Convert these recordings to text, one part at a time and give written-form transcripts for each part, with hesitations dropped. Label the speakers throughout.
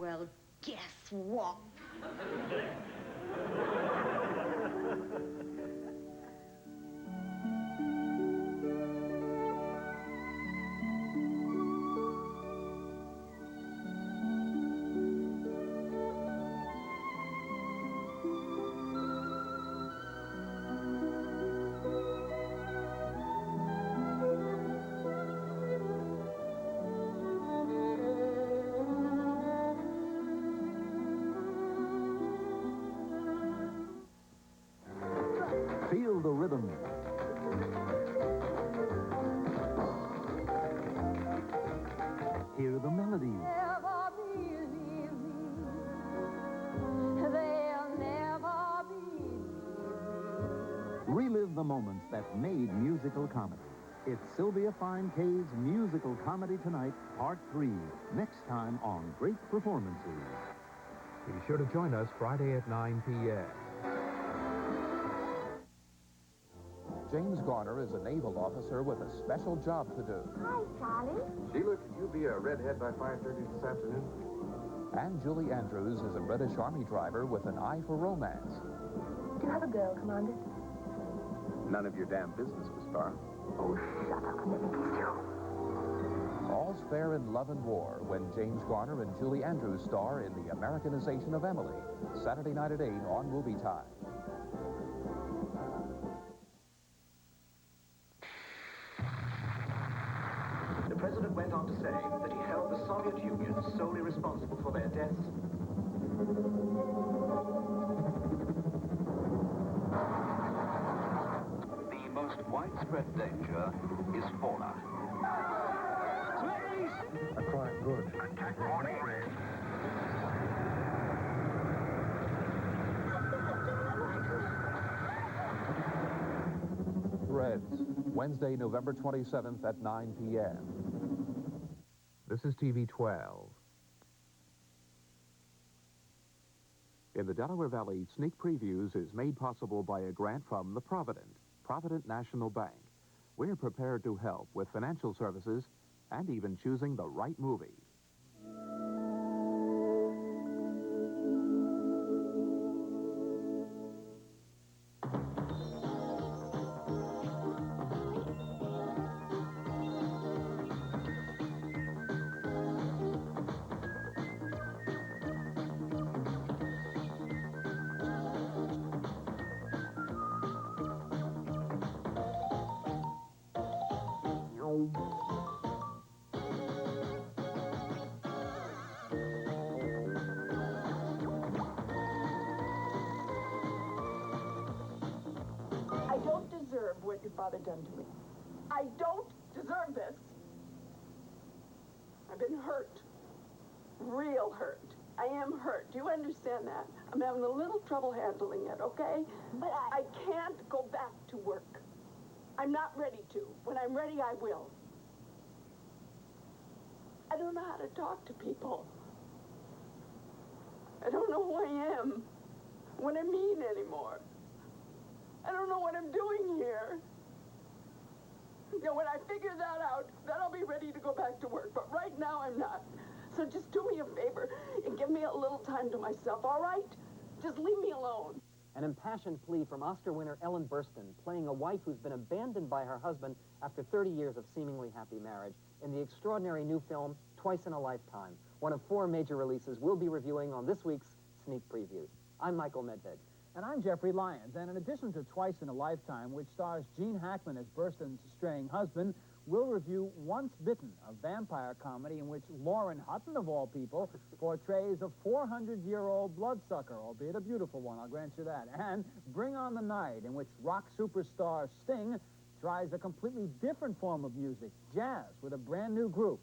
Speaker 1: Well, guess what?
Speaker 2: Feel the rhythm. Hear the melody.
Speaker 3: Never believe me. They'll never believe me.
Speaker 2: Relive the moments that made musical comedy. It's Sylvia Fine K's Musical Comedy Tonight, Part 3. Next time on Great Performances.
Speaker 4: Be sure to join us Friday at 9 p.m.
Speaker 5: James Garner is a naval officer with a special job to do.
Speaker 3: Hi, Charlie.
Speaker 6: Sheila, could you be a redhead by 5:30 this afternoon?
Speaker 5: And Julie Andrews is a British Army driver with an eye for romance.
Speaker 3: Do you have a girl, Commander?
Speaker 6: None of your damn business, Miss Barr.
Speaker 3: Oh, shut up and let me kiss you.
Speaker 5: All's fair in love and war when James Garner and Julie Andrews star in The Americanization of Emily, Saturday night at 8 on Movie Time.
Speaker 7: The president went on to say that he held the Soviet Union solely responsible for their deaths. The most widespread danger is fauna.
Speaker 6: A quiet good.
Speaker 7: Attack warning.
Speaker 5: Threads, Wednesday, November 27th at 9 p.m.
Speaker 4: This is TV 12. In the Delaware Valley, Sneak Previews is made possible by a grant from the Provident National Bank. We're prepared to help with financial services and even choosing the right movie.
Speaker 8: I don't deserve what your father done to me. I don't deserve this. I've been hurt. Real hurt. I am hurt. Do you understand that? I'm having a little trouble handling it, okay?
Speaker 3: But
Speaker 8: I can't go back to work. I'm not ready to. When I'm ready, I will. I don't know how to talk to people. I don't know who I am, what I mean anymore. I don't know what I'm doing here. You know, when I figure that out, then I'll be ready to go back to work. But right now, I'm not. So just do me a favor and give me a little time to myself, all right? Just leave me alone.
Speaker 9: An impassioned plea from Oscar winner Ellen Burstyn, playing a wife who's been abandoned by her husband after 30 years of seemingly happy marriage, in the extraordinary new film, Twice in a Lifetime, one of 4 major releases we'll be reviewing on this week's Sneak Previews. I'm Michael Medved.
Speaker 10: And I'm Jeffrey Lyons, and in addition to Twice in a Lifetime, which stars Gene Hackman as Burstyn's straying husband, we'll review Once Bitten, a vampire comedy in which Lauren Hutton, of all people, portrays a 400-year-old bloodsucker, albeit a beautiful one, I'll grant you that. And Bring on the Night, in which rock superstar Sting tries a completely different form of music, jazz, with a brand new group.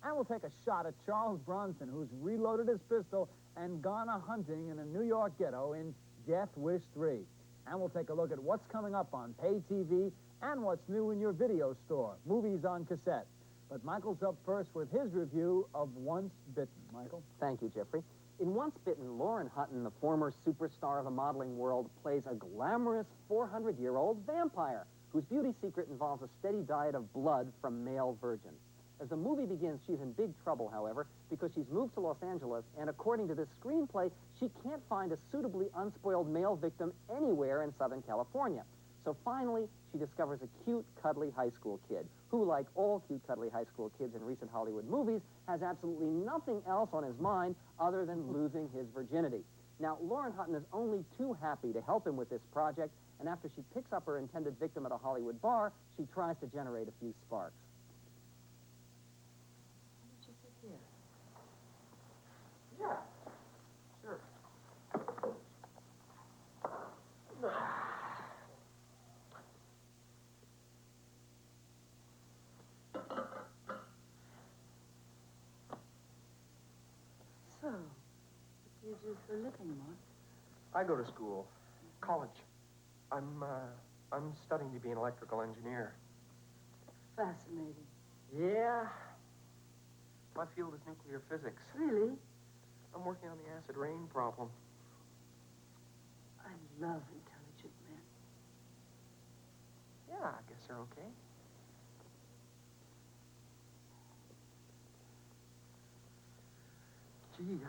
Speaker 10: And we'll take a shot at Charles Bronson, who's reloaded his pistol and gone a-hunting in a New York ghetto in Death Wish 3. And we'll take a look at what's coming up on pay TV and what's new in your video store, movies on cassette. But Michael's up first with his review of Once Bitten. Michael?
Speaker 9: Thank you, Jeffrey. In Once Bitten, Lauren Hutton, the former superstar of the modeling world, plays a glamorous 400-year-old vampire whose beauty secret involves a steady diet of blood from male virgins. As the movie begins, she's in big trouble, however, because she's moved to Los Angeles, and according to this screenplay, she can't find a suitably unspoiled male victim anywhere in Southern California. So finally, she discovers a cute, cuddly high school kid who, like all cute, cuddly high school kids in recent Hollywood movies, has absolutely nothing else on his mind other than losing his virginity. Now, Lauren Hutton is only too happy to help him with this project, and after she picks up her intended victim at a Hollywood bar, she tries to generate a few sparks.
Speaker 6: Yeah, sure.
Speaker 3: So, what do you do for a living, Mort?
Speaker 6: I go to school, college. I'm studying to be an electrical engineer.
Speaker 3: Fascinating.
Speaker 6: Yeah. My field is nuclear physics.
Speaker 3: Really?
Speaker 6: I'm working on the acid rain problem.
Speaker 3: I love intelligent men.
Speaker 6: Yeah, I guess they're okay. Gee,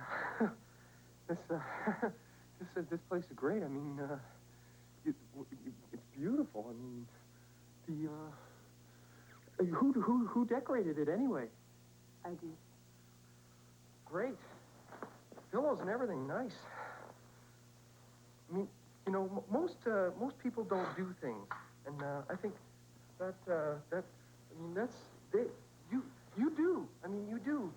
Speaker 6: this place is great. I mean, it's beautiful. I mean, who decorated it anyway?
Speaker 3: I did.
Speaker 6: Great. Pillows and everything, nice. I mean, you know, most people don't do things, and I think you do. I mean, you do.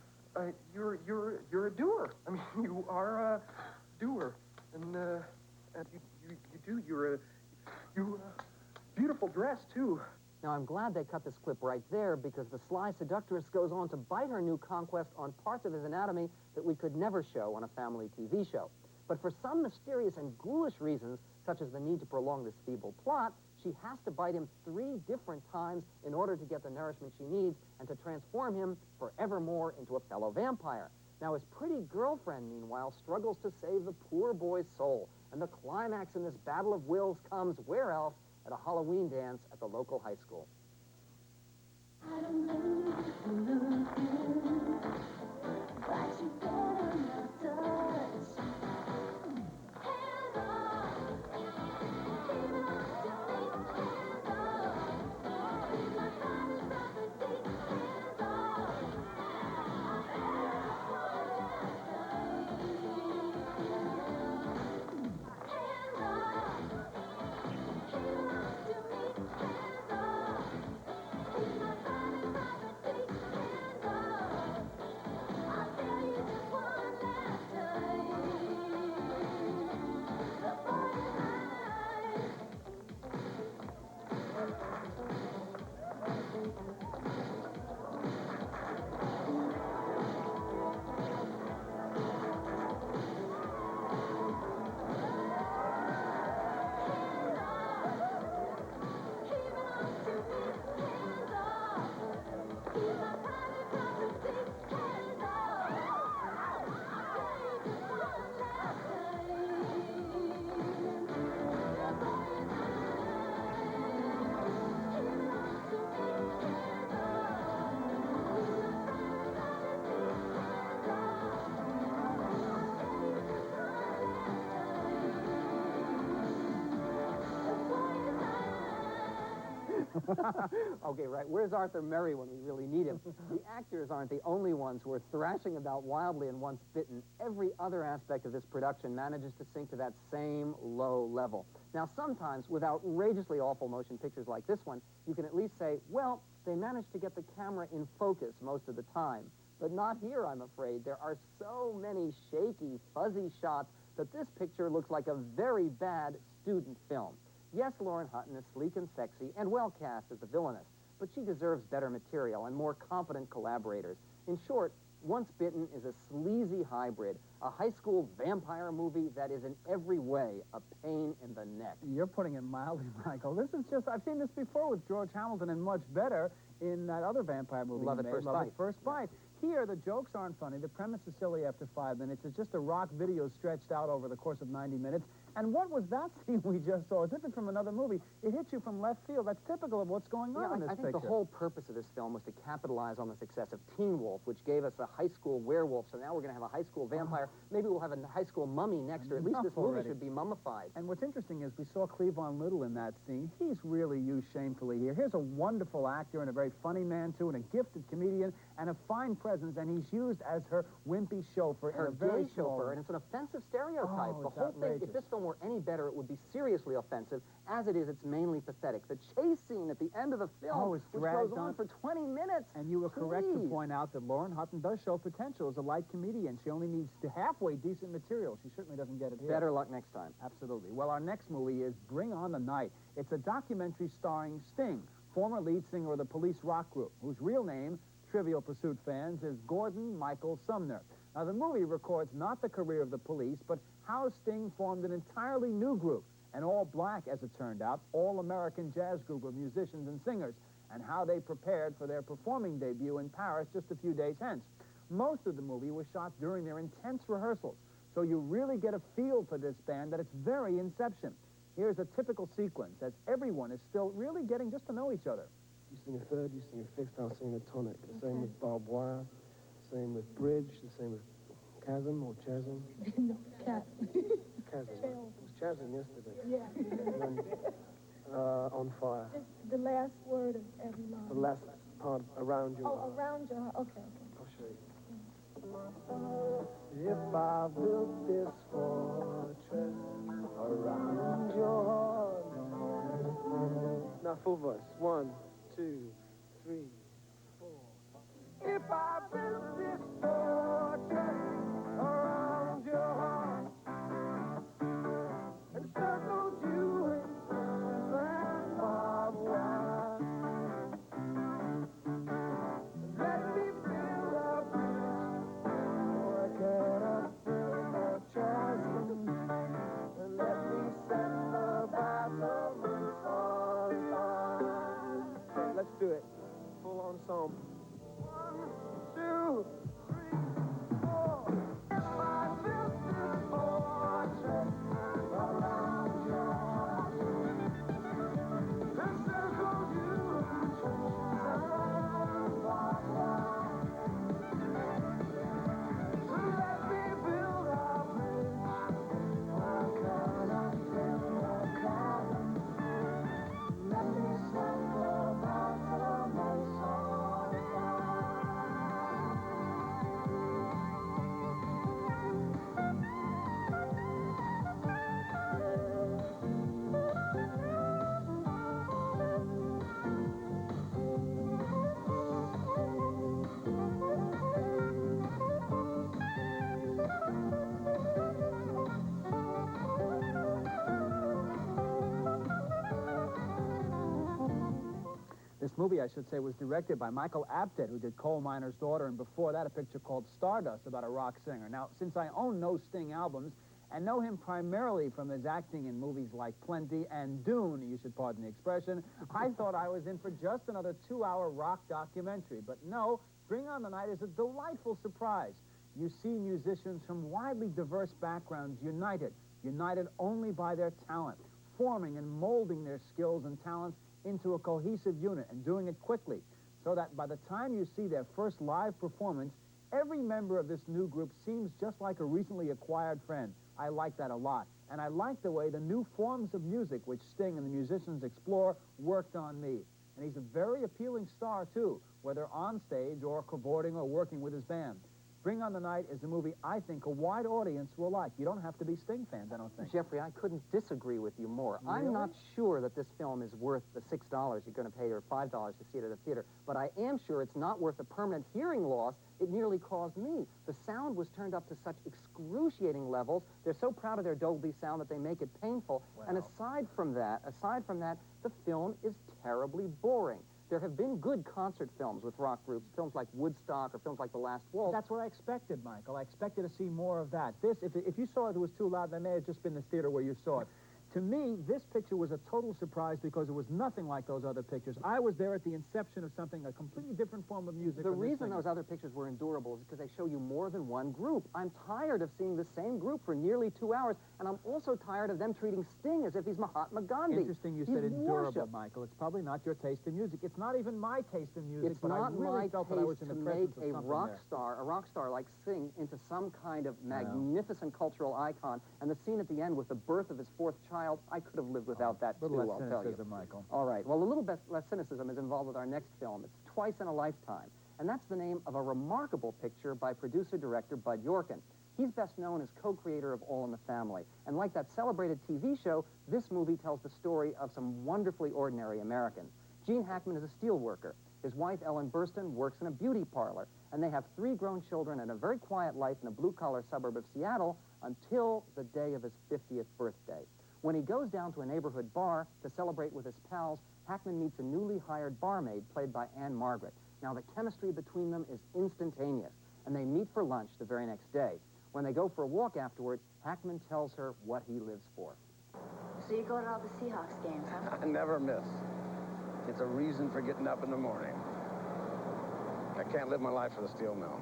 Speaker 6: You're a doer. I mean, you are a doer, and you do. You're beautiful dress too.
Speaker 9: Now, I'm glad they cut this clip right there because the sly seductress goes on to bite her new conquest on parts of his anatomy that we could never show on a family TV show. But for some mysterious and ghoulish reasons, such as the need to prolong this feeble plot, she has to bite him 3 different times in order to get the nourishment she needs and to transform him forevermore into a fellow vampire. Now, his pretty girlfriend, meanwhile, struggles to save the poor boy's soul. And the climax in this battle of wills comes where else? At a Halloween dance at the local high school. Okay, right. Where's Arthur Merry when we really need him? The actors aren't the only ones who are thrashing about wildly in Once Bitten. Every other aspect of this production manages to sink to that same low level. Now, sometimes, with outrageously awful motion pictures like this one, you can at least say, well, they managed to get the camera in focus most of the time. But not here, I'm afraid. There are so many shaky, fuzzy shots that this picture looks like a very bad student film. Yes, Lauren Hutton is sleek and sexy and well cast as the villainess, but she deserves better material and more competent collaborators. In short, Once Bitten is a sleazy hybrid, a high school vampire movie that is in every way a pain in the neck.
Speaker 10: You're putting it mildly, Michael. This is just, I've seen this before with George Hamilton and much better in that other vampire movie
Speaker 9: Love
Speaker 10: he
Speaker 9: at
Speaker 10: made,
Speaker 9: First
Speaker 10: Love
Speaker 9: Bite.
Speaker 10: at First Bite. Here, the jokes aren't funny. The premise is silly after 5 minutes. It's just a rock video stretched out over the course of 90 minutes. And what was that scene we just saw? As if it's from another movie. It hit you from left field. That's typical of what's going on in this
Speaker 9: I think
Speaker 10: picture.
Speaker 9: the whole purpose of this film was to capitalize on the success of Teen Wolf, which gave us a high school werewolf. So now we're going to have a high school vampire. Maybe we'll have a high school mummy next, or at least this movie should be mummified.
Speaker 10: And what's interesting is we saw Cleavon Little in that scene. He's really used shamefully here. Here's a wonderful actor and a very funny man, too, and a gifted comedian, and a fine presence, and he's used as her wimpy chauffeur.
Speaker 9: Her gay chauffeur, and it's an offensive stereotype.
Speaker 10: Oh,
Speaker 9: the whole thing, if this film were any better, it would be seriously offensive. As it is, it's mainly pathetic. The chase scene at the end of the film, which goes on for 20 minutes.
Speaker 10: And you were correct to point out that Lauren Hutton does show potential as a light comedian. She only needs halfway decent material. She certainly doesn't get it here.
Speaker 9: Better luck next time.
Speaker 10: Absolutely. Well, our next movie is Bring On the Night. It's a documentary starring Sting, former lead singer of the Police rock group, whose real name, Trivial Pursuit fans, is Gordon Michael Sumner. Now, the movie records not the career of the Police, but how Sting formed an entirely new group, an all-black, as it turned out, all-American jazz group of musicians and singers, and how they prepared for their performing debut in Paris just a few days hence. Most of the movie was shot during their intense rehearsals, so you really get a feel for this band that it's very Inception. Here's a typical sequence, as everyone is still really getting just to know each other.
Speaker 6: You sing a third, you sing a fifth, I'll sing the tonic. The same with barbed wire, same with bridge, the same with chasm or chasm.
Speaker 3: No, chasm.
Speaker 6: Chasm. It was chasm yesterday.
Speaker 3: Yeah.
Speaker 6: And then, on fire.
Speaker 3: Just the last word of every line.
Speaker 6: The last part around your heart.
Speaker 3: Oh, around your heart. Okay.
Speaker 6: I'll show you. If I built this fortress around your heart. Now full voice. 1, 2, 3, 4. If I built this fortress around your heart and circled you in and barbed wire, let me build a bridge, or can I build a chasm, and let me set the battlements on fire. Okay, let's do it. Full ensemble. 1, 2, 3, 4. I built this fortress around your heart and circled you in and barbed wire. So let me build a bridge. How can I build a chasm? Let me set the battlements on fire.
Speaker 10: This movie, I should say, was directed by Michael Apted, who did Coal Miner's Daughter, and before that, a picture called Stardust about a rock singer. Now, since I own no Sting albums and know him primarily from his acting in movies like Plenty and Dune, you should pardon the expression, I thought I was in for just another 2-hour rock documentary. But no, Bring On the Night is a delightful surprise. You see musicians from widely diverse backgrounds united only by their talent, forming and molding their skills and talents into a cohesive unit and doing it quickly, so that by the time you see their first live performance, every member of this new group seems just like a recently acquired friend. I like that a lot. And I like the way the new forms of music which Sting and the musicians explore worked on me. And he's a very appealing star, too, whether on stage or cavorting or working with his band. Bring On the Night is a movie I think a wide audience will like. You don't have to be Sting fans, I don't think.
Speaker 9: Jeffrey, I couldn't disagree with you more.
Speaker 10: Really?
Speaker 9: I'm not sure that this film is worth the $6 you're going to pay or $5 to see it at a theater, but I am sure it's not worth the permanent hearing loss it nearly caused me. The sound was turned up to such excruciating levels. They're so proud of their Dolby sound that they make it painful.
Speaker 10: Wow.
Speaker 9: And aside from that, the film is terribly boring. There have been good concert films with rock groups, films like Woodstock or films like The Last Waltz.
Speaker 10: That's what I expected, Michael. I expected to see more of that. This, if you saw it was too loud, that may have just been the theater where you saw it. To me, this picture was a total surprise because it was nothing like those other pictures. I was there at the inception of something, a completely different form of music.
Speaker 9: The reason those other pictures were endurable is because they show you more than one group. I'm tired of seeing the same group for nearly 2 hours, and I'm also tired of them treating Sting as if he's Mahatma Gandhi.
Speaker 10: Interesting you said endurable, Michael. It's probably not your taste in music. It's not even my taste in music,
Speaker 9: it's
Speaker 10: but
Speaker 9: not
Speaker 10: I really
Speaker 9: my
Speaker 10: felt
Speaker 9: taste
Speaker 10: that I was in
Speaker 9: to
Speaker 10: the
Speaker 9: make
Speaker 10: presence of
Speaker 9: a
Speaker 10: something
Speaker 9: rock star like Sting into some kind of magnificent cultural icon. And the scene at the end with the birth of his 4th child, I could have lived without that too, I'll tell you.
Speaker 10: Michael.
Speaker 9: All right. Well, a little bit less cynicism is involved with our next film. It's Twice in a Lifetime, and that's the name of a remarkable picture by producer-director Bud Yorkin. He's best known as co-creator of All in the Family, and like that celebrated TV show, this movie tells the story of some wonderfully ordinary Americans. Gene Hackman is a steel worker. His wife, Ellen Burstyn, works in a beauty parlor, and they have 3 grown children and a very quiet life in a blue-collar suburb of Seattle until the day of his 50th birthday. When he goes down to a neighborhood bar to celebrate with his pals, Hackman meets a newly hired barmaid played by Anne Margaret. Now, the chemistry between them is instantaneous, and they meet for lunch the very next day. When they go for a walk afterward, Hackman tells her what he lives for.
Speaker 3: So you go to all the Seahawks games, huh?
Speaker 11: I never miss. It's a reason for getting up in the morning. I can't live my life for the steel mill.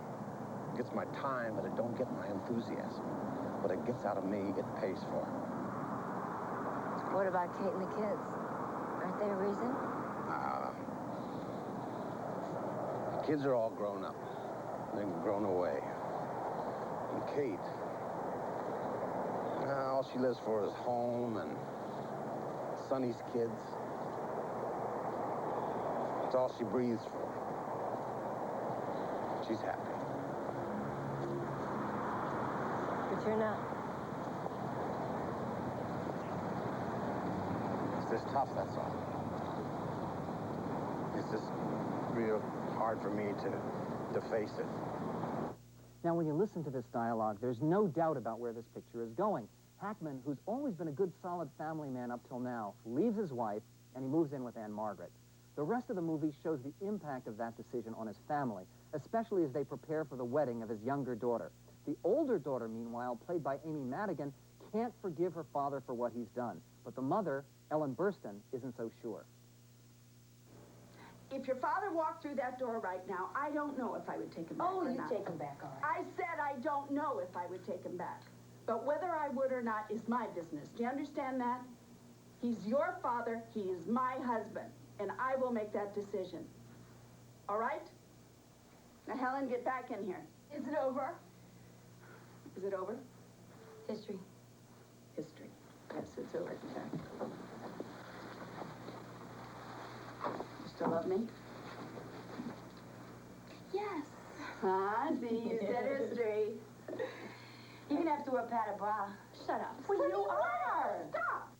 Speaker 11: It gets my time, but it don't get my enthusiasm. What it gets out of me, it pays for.
Speaker 3: What about Kate and the kids? Aren't they a reason?
Speaker 11: The kids are all grown up. They've grown away. And Kate, all she lives for is home and Sonny's kids. It's all she breathes for. She's happy.
Speaker 3: But you're not.
Speaker 11: It's just tough, that's all. It's just real hard for me to face it.
Speaker 9: Now, when you listen to this dialogue, there's no doubt about where this picture is going. Hackman, who's always been a good, solid family man up till now, leaves his wife, and he moves in with Anne Margaret. The rest of the movie shows the impact of that decision on his family, especially as they prepare for the wedding of his younger daughter. The older daughter, meanwhile, played by Amy Madigan, can't forgive her father for what he's done. But the mother, Ellen Burstyn, isn't so sure.
Speaker 8: If your father walked through that door right now, I don't know if I would take him back or not.
Speaker 3: Take him back, all right.
Speaker 8: I said I don't know if I would take him back. But whether I would or not is my business. Do you understand that? He's your father, he is my husband, and I will make that decision. All right? Now, Helen, get back in here. Is it over? Is it over?
Speaker 3: History.
Speaker 8: History. Yes, it's over. Okay. You still love me?
Speaker 3: Yes.
Speaker 8: Ah, see, you said history.
Speaker 3: You're gonna have to wear padded bra.
Speaker 8: Shut up. Well, you are. Stop.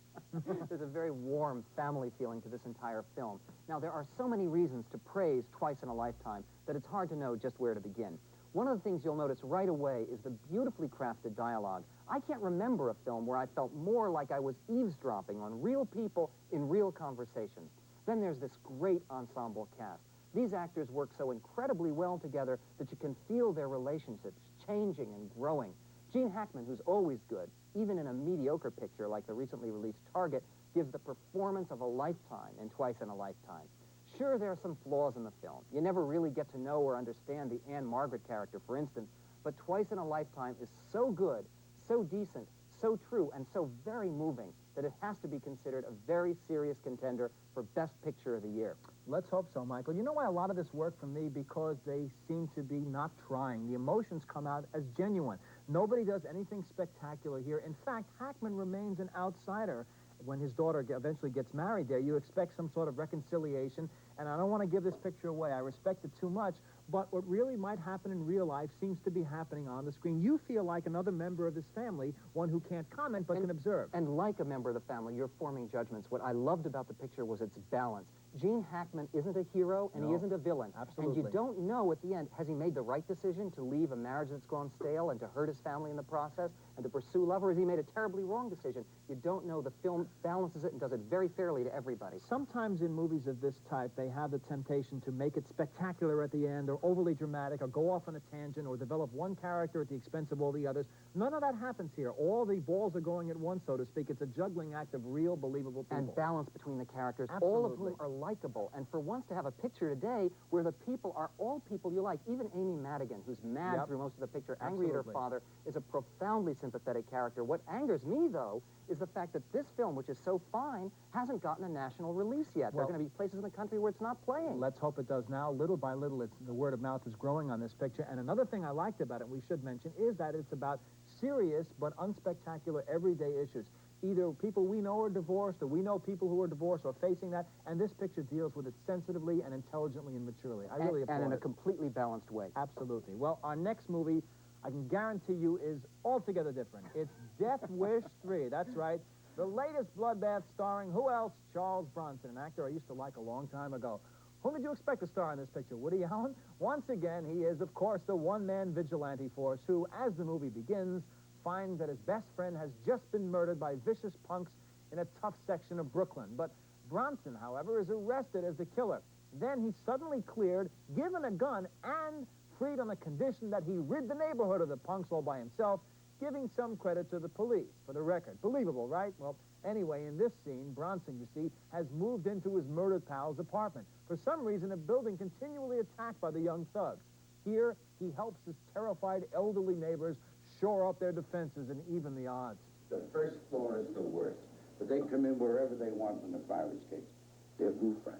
Speaker 9: There's a very warm family feeling to this entire film. Now, there are so many reasons to praise Twice in a Lifetime that it's hard to know just where to begin. One of the things you'll notice right away is the beautifully crafted dialogue. I can't remember a film where I felt more like I was eavesdropping on real people in real conversation. Then there's this great ensemble cast. These actors work so incredibly well together that you can feel their relationships changing and growing. Gene Hackman, who's always good, even in a mediocre picture like the recently released Target, gives the performance of a lifetime in Twice in a Lifetime. Sure, there are some flaws in the film. You never really get to know or understand the Anne Margaret character, for instance, but Twice in a Lifetime is so good, so decent, so true, and so very moving that it has to be considered a very serious contender for Best Picture of the Year.
Speaker 10: Let's hope so, Michael. You know why a lot of this worked for me? Because they seem to be not trying. The emotions come out as genuine. Nobody does anything spectacular here. In fact, Hackman remains an outsider. When his daughter eventually gets married there, you expect some sort of reconciliation, and I don't want to give this picture away. I respect it too much, but what really might happen in real life seems to be happening on the screen. You feel like another member of this family, one who can't comment but can observe.
Speaker 9: And like a member of the family, you're forming judgments. What I loved about the picture was its balance. Gene Hackman isn't a hero, and he isn't a villain.
Speaker 10: Absolutely.
Speaker 9: And you don't know at the end, has he made the right decision to leave a marriage that's gone stale and to hurt his family in the process and to pursue love, or has he made a terribly wrong decision? You don't know. The film balances it and does it very fairly to everybody.
Speaker 10: Sometimes in movies of this type, they have the temptation to make it spectacular at the end, or overly dramatic, or go off on a tangent, or develop one character at the expense of all the others. None of that happens here. All the balls are going at once, so to speak. It's a juggling act of real, believable people.
Speaker 9: And balance between the characters,
Speaker 10: Absolutely.
Speaker 9: all of whom are likable. And for once to have a picture today where the people are all people you like. Even Amy Madigan, who's mad through most of the picture, angry at her father, is a profoundly sympathetic character. What angers me, though, is the fact that this film, which is so fine, hasn't gotten a national release yet. There are going to be places in the country where it's not playing.
Speaker 10: Let's hope it does now. Little by little, the word of mouth is growing on this picture. And another thing I liked about it, we should mention, is that it's about serious but unspectacular everyday issues. Either people we know are divorced, or we know people who are divorced or facing that, and this picture deals with it sensitively and intelligently and maturely. I really applaud it.
Speaker 9: And in a completely balanced way.
Speaker 10: Absolutely. Well, our next movie, I can guarantee you, is altogether different. It's Death Wish 3. That's right. The latest bloodbath starring who else? Charles Bronson, an actor I used to like a long time ago. Whom did you expect to star in this picture? Woody Allen? Once again, he is, of course, the one-man vigilante force who, as the movie begins, finds that his best friend has just been murdered by vicious punks in a tough section of Brooklyn. But Bronson, however, is arrested as the killer. Then he's suddenly cleared, given a gun, and freed on the condition that he rid the neighborhood of the punks all by himself, giving some credit to the police, for the record. Believable, right? Well, anyway, in this scene, Bronson, you see, has moved into his murdered pal's apartment. For some reason, a building continually attacked by the young thugs. Here, he helps his terrified elderly neighbors shore up their defenses and even the odds.
Speaker 12: The first floor is the worst, but they come in wherever they want when the fire escapes. They're roof rats.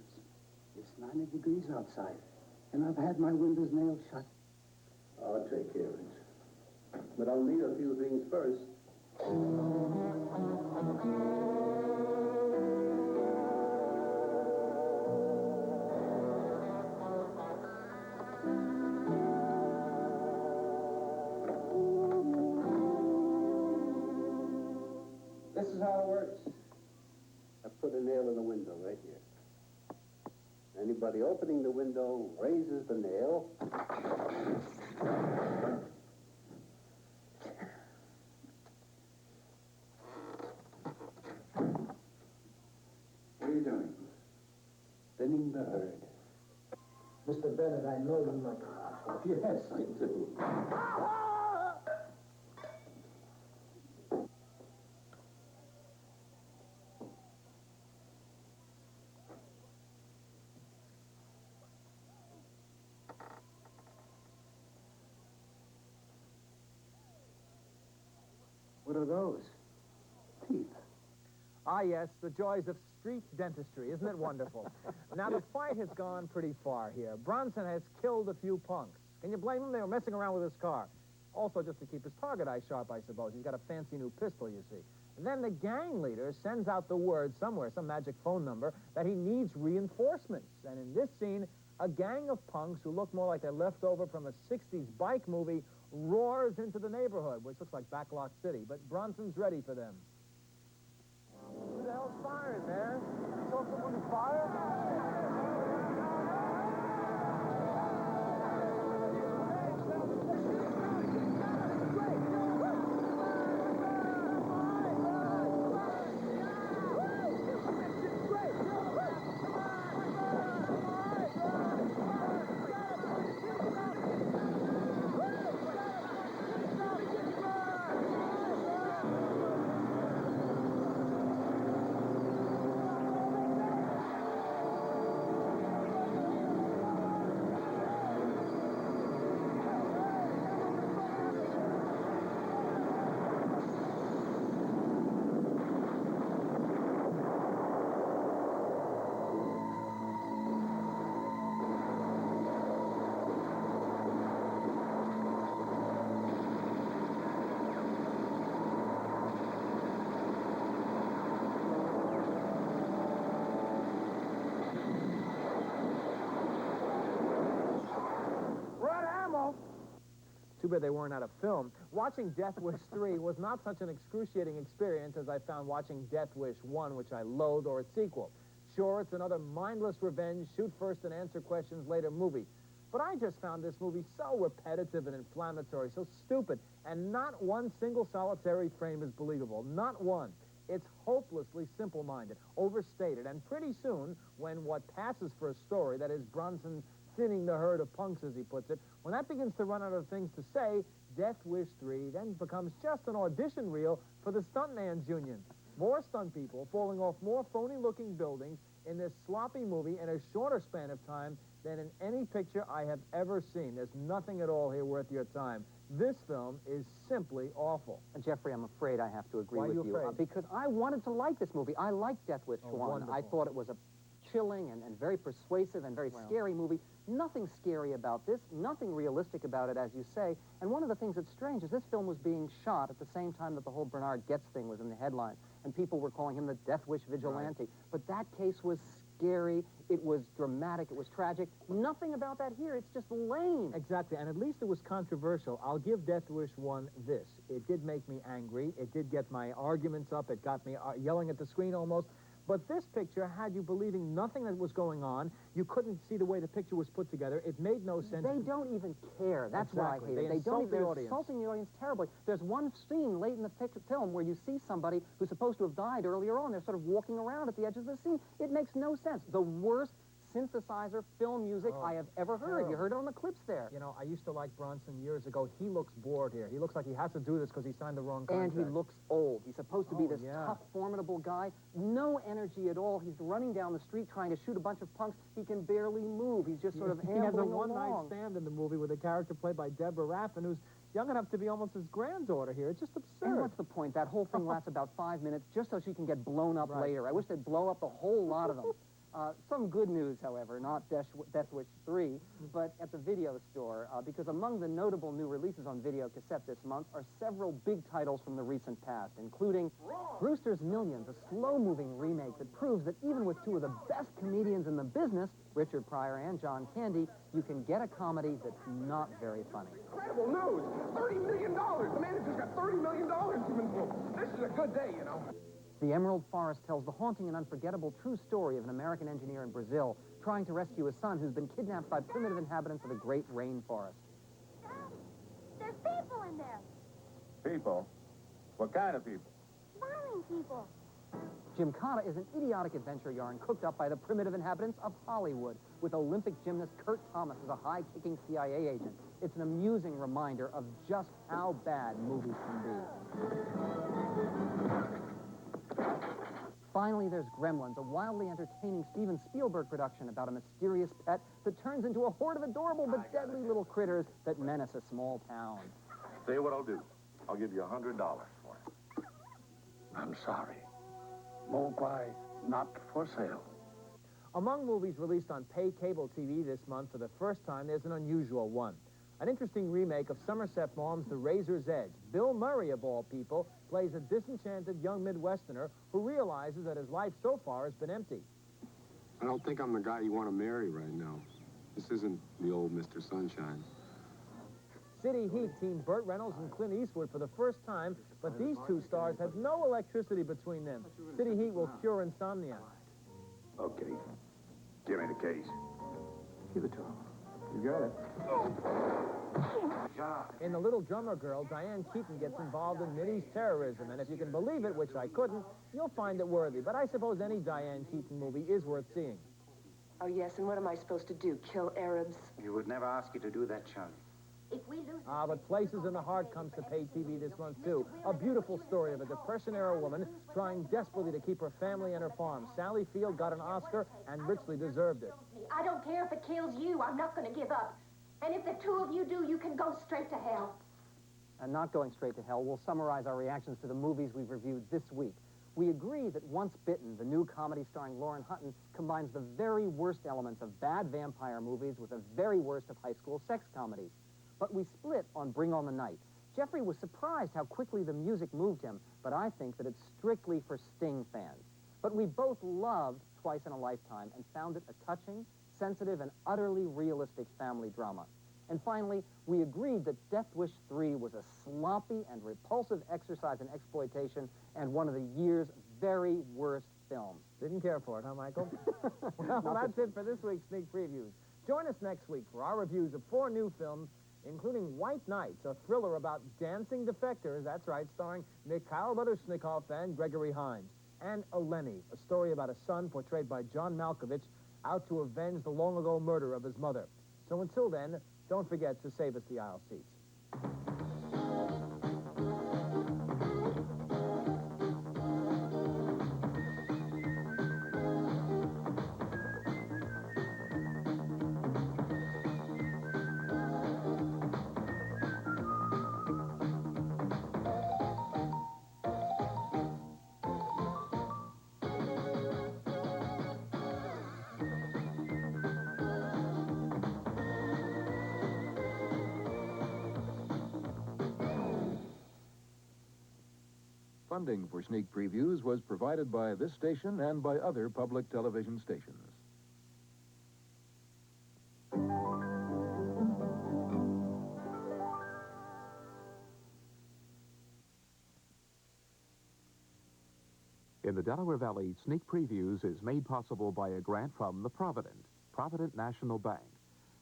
Speaker 12: It's 90 degrees outside, and I've had my windows nailed shut. I'll take care of it. But I'll need a few things first. This is how it works. I put a nail in the window right here. Anybody opening the window raises the nail. What are you doing? Thinning the herd. Mr. Bennett, I know you like it. Yes, I do. What are those? Teeth.
Speaker 10: Ah, yes, the joys of street dentistry. Isn't it wonderful? Now, the fight has gone pretty far here. Bronson has killed a few punks. Can you blame him? They were messing around with his car. Also, just to keep his target eye sharp, I suppose. He's got a fancy new pistol, you see. And then the gang leader sends out the word somewhere, some magic phone number, that he needs reinforcements. And in this scene, a gang of punks who look more like they're left over from a 60s bike movie roars into the neighborhood, which looks like Backlot City. But Bronson's ready for them. Who the hell's firing, man? You saw someone fire? Too bad they weren't out of film. Watching Death Wish 3 was not such an excruciating experience as I found watching Death Wish 1, which I loathe, or its sequel. Sure, it's another mindless revenge, shoot first and answer questions later movie. But I just found this movie so repetitive and inflammatory, so stupid, and not one single solitary frame is believable. Not one. It's hopelessly simple-minded, overstated, and pretty soon, when what passes for a story, that is Bronson thinning the herd of punks, as he puts it, when that begins to run out of things to say, Death Wish 3 then becomes just an audition reel for the Stuntman's Union. More stunt people falling off more phony-looking buildings in this sloppy movie in a shorter span of time than in any picture I have ever seen. There's nothing at all here worth your time. This film is simply awful.
Speaker 9: Jeffrey, I'm afraid I have to agree
Speaker 10: Why
Speaker 9: with
Speaker 10: are you afraid?
Speaker 9: because I wanted to like this movie. I liked Death Wish 1.
Speaker 10: Wonderful.
Speaker 9: I thought it was a chilling and very persuasive and very scary movie. Nothing scary about this, nothing realistic about it, as you say. And one of the things that's strange is this film was being shot at the same time that the whole Bernard Goetz thing was in the headlines, and people were calling him the Death Wish vigilante.
Speaker 10: Right.
Speaker 9: But that case was scary, it was dramatic, it was tragic. Nothing about that here. It's just lame.
Speaker 10: Exactly, and at least it was controversial. I'll give Death Wish 1 this. It did make me angry. It did get my arguments up. It got me yelling at the screen almost. But this picture had you believing nothing that was going on. You couldn't see the way the picture was put together. It made no sense.
Speaker 9: They don't even care. That's
Speaker 10: exactly.
Speaker 9: why I hate it.
Speaker 10: They
Speaker 9: don't
Speaker 10: insult
Speaker 9: even,
Speaker 10: the audience.
Speaker 9: Insulting the audience terribly. There's one scene late in the film where you see somebody who's supposed to have died earlier on. They're sort of walking around at the edge of the scene. It makes no sense. The worst synthesizer film music I have ever heard. You heard it on the clips there.
Speaker 10: You know, I used to like Bronson years ago. He looks bored here. He looks like he has to do this because he signed the wrong contract.
Speaker 9: And he looks old. He's supposed to be this tough, formidable guy. No energy at all. He's running down the street trying to shoot a bunch of punks. He can barely move. He's just sort of ambling
Speaker 10: He has a
Speaker 9: along.
Speaker 10: one-night stand in the movie with a character played by Deborah Raffin, who's young enough to be almost his granddaughter here. It's just absurd.
Speaker 9: And what's the point? That whole thing lasts about 5 minutes just so she can get blown up later. I wish they'd blow up the whole lot of them. Some good news, however, not Death Wish 3, but at the video store, because among the notable new releases on video cassette this month are several big titles from the recent past, including Brewster's Millions, a slow-moving remake that proves that even with two of the best comedians in the business, Richard Pryor and John Candy, you can get a comedy that's not very funny.
Speaker 6: Incredible news! $30 million! The manager's got $30 million given to him. This is a good day, you know.
Speaker 9: The Emerald Forest tells the haunting and unforgettable true story of an American engineer in Brazil trying to rescue his son who's been kidnapped by primitive inhabitants of the Great Rainforest.
Speaker 13: There's people in there.
Speaker 11: People? What kind of people?
Speaker 13: Smiling people.
Speaker 9: Gymkhana is an idiotic adventure yarn cooked up by the primitive inhabitants of Hollywood, with Olympic gymnast Kurt Thomas as a high-kicking CIA agent. It's an amusing reminder of just how bad movies can be. Finally, there's Gremlins, a wildly entertaining Steven Spielberg production about a mysterious pet that turns into a horde of adorable but deadly little critters that menace a small town.
Speaker 11: Tell you what I'll do. I'll give you $100 for it. I'm sorry. WHYY, not for sale.
Speaker 10: Among movies released on pay cable TV this month for the first time, there's an unusual one. An interesting remake of Somerset Maugham's The Razor's Edge. Bill Murray, of all people, plays a disenchanted young Midwesterner who realizes that his life so far has been empty.
Speaker 14: I don't think I'm the guy you want to marry right now. This isn't the old Mr. Sunshine.
Speaker 10: City Heat teamed Burt Reynolds and Clint Eastwood for the first time, but these two stars have no electricity between them. City Heat will cure insomnia.
Speaker 11: Okay. Give me the case. Give it to him. You got it.
Speaker 10: In The Little Drummer Girl, Diane Keaton gets involved in Mideast terrorism, and if you can believe it, which I couldn't, you'll find it worthy. But I suppose any Diane Keaton movie is worth seeing.
Speaker 15: Oh, yes, and what am I supposed to do, kill Arabs?
Speaker 16: You would never ask you to do that, Charlie.
Speaker 13: If we lose...
Speaker 10: But Places in the Heart comes to pay TV this month, too. A beautiful story of a Depression-era woman trying desperately to keep her family and her farm. Sally Field got an Oscar and richly deserved it.
Speaker 13: I don't care if it kills you. I'm not going to give up. And if the two of you do, you can go straight to hell.
Speaker 9: And not going straight to hell, we'll summarize our reactions to the movies we've reviewed this week. We agree that Once Bitten, the new comedy starring Lauren Hutton, combines the very worst elements of bad vampire movies with the very worst of high school sex comedies. But we split on Bring On the Night. Jeffrey was surprised how quickly the music moved him, but I think that it's strictly for Sting fans. But we both loved Twice in a Lifetime and found it a touching, sensitive, and utterly realistic family drama. And finally, we agreed that Death Wish 3 was a sloppy and repulsive exercise in exploitation and one of the year's very worst films.
Speaker 10: Didn't care for it, huh, Michael? Well, that's it for this week's Sneak Previews. Join us next week for our reviews of 4 new films, including White Nights, a thriller about dancing defectors, that's right, starring Mikhail Baryshnikov and Gregory Hines, and Eleni, a story about a son portrayed by John Malkovich out to avenge the long-ago murder of his mother. So until then, don't forget to save us the aisle seats.
Speaker 5: Funding for Sneak Previews was provided by this station and by other public television stations.
Speaker 4: In the Delaware Valley, Sneak Previews is made possible by a grant from the Provident National Bank.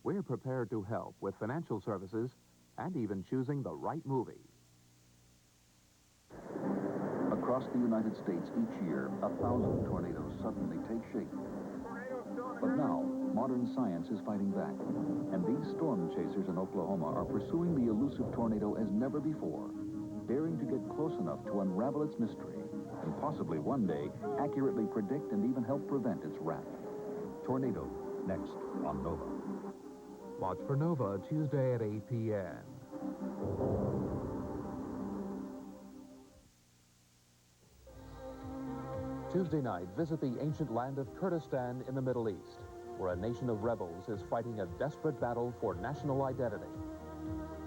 Speaker 4: We're prepared to help with financial services and even choosing the right movie.
Speaker 5: Across the United States each year, 1,000 tornadoes suddenly take shape. But now, modern science is fighting back. And these storm chasers in Oklahoma are pursuing the elusive tornado as never before, daring to get close enough to unravel its mystery and possibly one day accurately predict and even help prevent its wrath. Tornado, next on Nova.
Speaker 4: Watch for Nova Tuesday at 8 p.m.
Speaker 5: Tuesday night, visit the ancient land of Kurdistan in the Middle East, where a nation of rebels is fighting a desperate battle for national identity.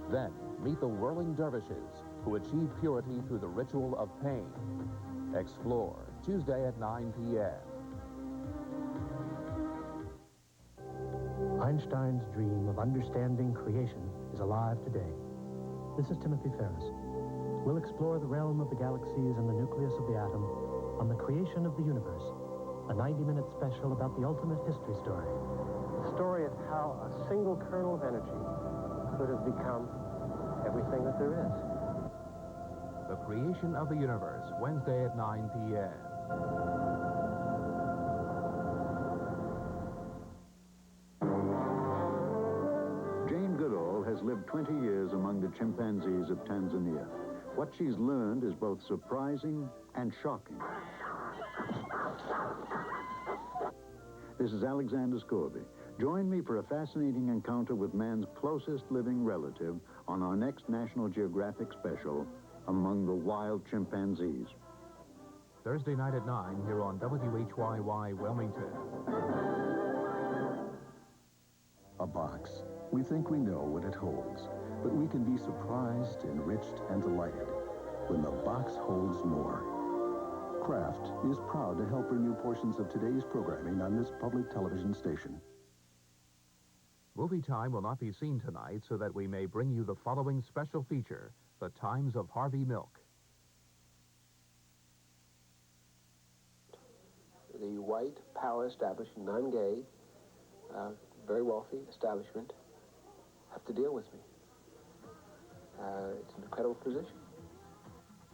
Speaker 5: Then, meet the whirling dervishes who achieve purity through the ritual of pain. Explore Tuesday at 9 p.m.
Speaker 17: Einstein's dream of understanding creation is alive today. This is Timothy Ferris. We'll explore the realm of the galaxies and the nucleus of the atom on the creation of the universe, a 90-minute special about the ultimate history story.
Speaker 6: The story of how a single kernel of energy could have become everything that there is.
Speaker 4: The Creation of the Universe, Wednesday at 9 p.m.
Speaker 2: Jane Goodall has lived 20 years among the chimpanzees of Tanzania. What she's learned is both surprising and shocking. This is Alexander Scorby. Join me for a fascinating encounter with man's closest living relative on our next National Geographic special, Among the Wild Chimpanzees.
Speaker 4: Thursday night at 9 here on WHYY Wilmington.
Speaker 5: A box. We think we know what it holds, but we can be surprised, enriched, and delighted when the box holds more. Kraft is proud to help renew portions of today's programming on this public television station.
Speaker 4: Movie time will not be seen tonight, so that we may bring you the following special feature, The Times of Harvey Milk.
Speaker 18: The white power establishment, non-gay, very wealthy establishment, have to deal with me. It's an incredible position.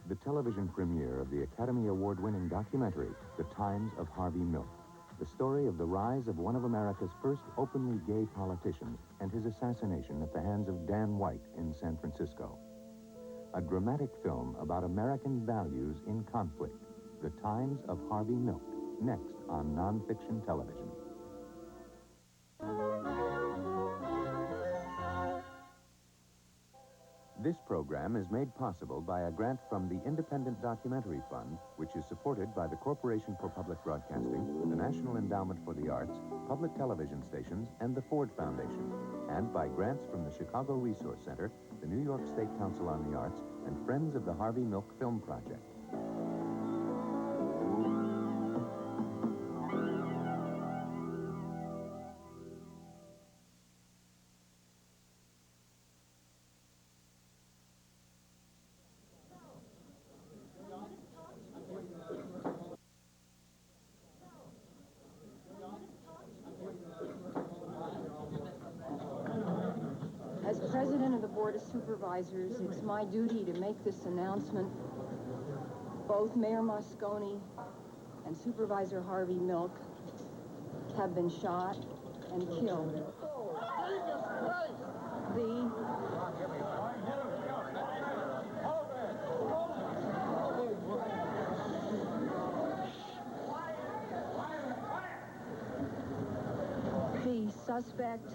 Speaker 19: The television premiere of the Academy Award-winning documentary, The Times of Harvey Milk. The story of the rise of one of America's first openly gay politicians and his assassination at the hands of Dan White in San Francisco. A dramatic film about American values in conflict. The Times of Harvey Milk, next on nonfiction television. This program is made possible by a grant from the Independent Documentary Fund, which is supported by the Corporation for Public Broadcasting, the National Endowment for the Arts, public television stations, and the Ford Foundation, and by grants from the Chicago Resource Center, the New York State Council on the Arts, and Friends of the Harvey Milk Film Project.
Speaker 8: Board of Supervisors, it's my duty to make this announcement. Both Mayor Moscone and Supervisor Harvey Milk have been shot and killed. The suspect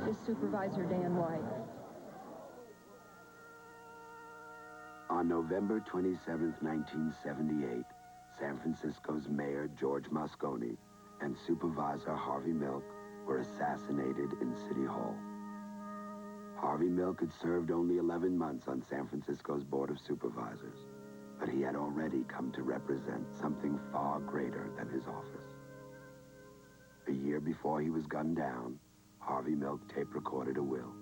Speaker 8: is Supervisor Dan White.
Speaker 20: On November 27, 1978, San Francisco's Mayor George Moscone and Supervisor Harvey Milk were assassinated in City Hall. Harvey Milk had served only 11 months on San Francisco's Board of Supervisors, but he had already come to represent something far greater than his office. A year before he was gunned down, Harvey Milk tape-recorded a will.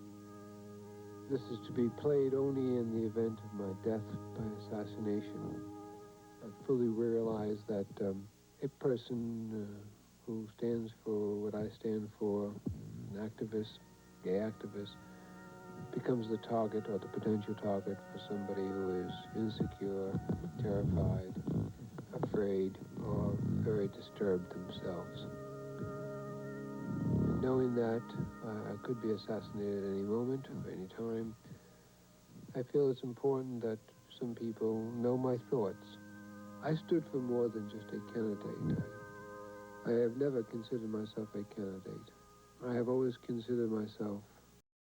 Speaker 18: This is to be played only in the event of my death by assassination. I fully realize that a person who stands for what I stand for, an activist, gay activist, becomes the target or the potential target for somebody who is insecure, terrified, afraid, or very disturbed themselves. And knowing that I could be assassinated at any moment, or any time, I feel it's important that some people know my thoughts. I stood for more than just a candidate. I have never considered myself a candidate. I have always considered myself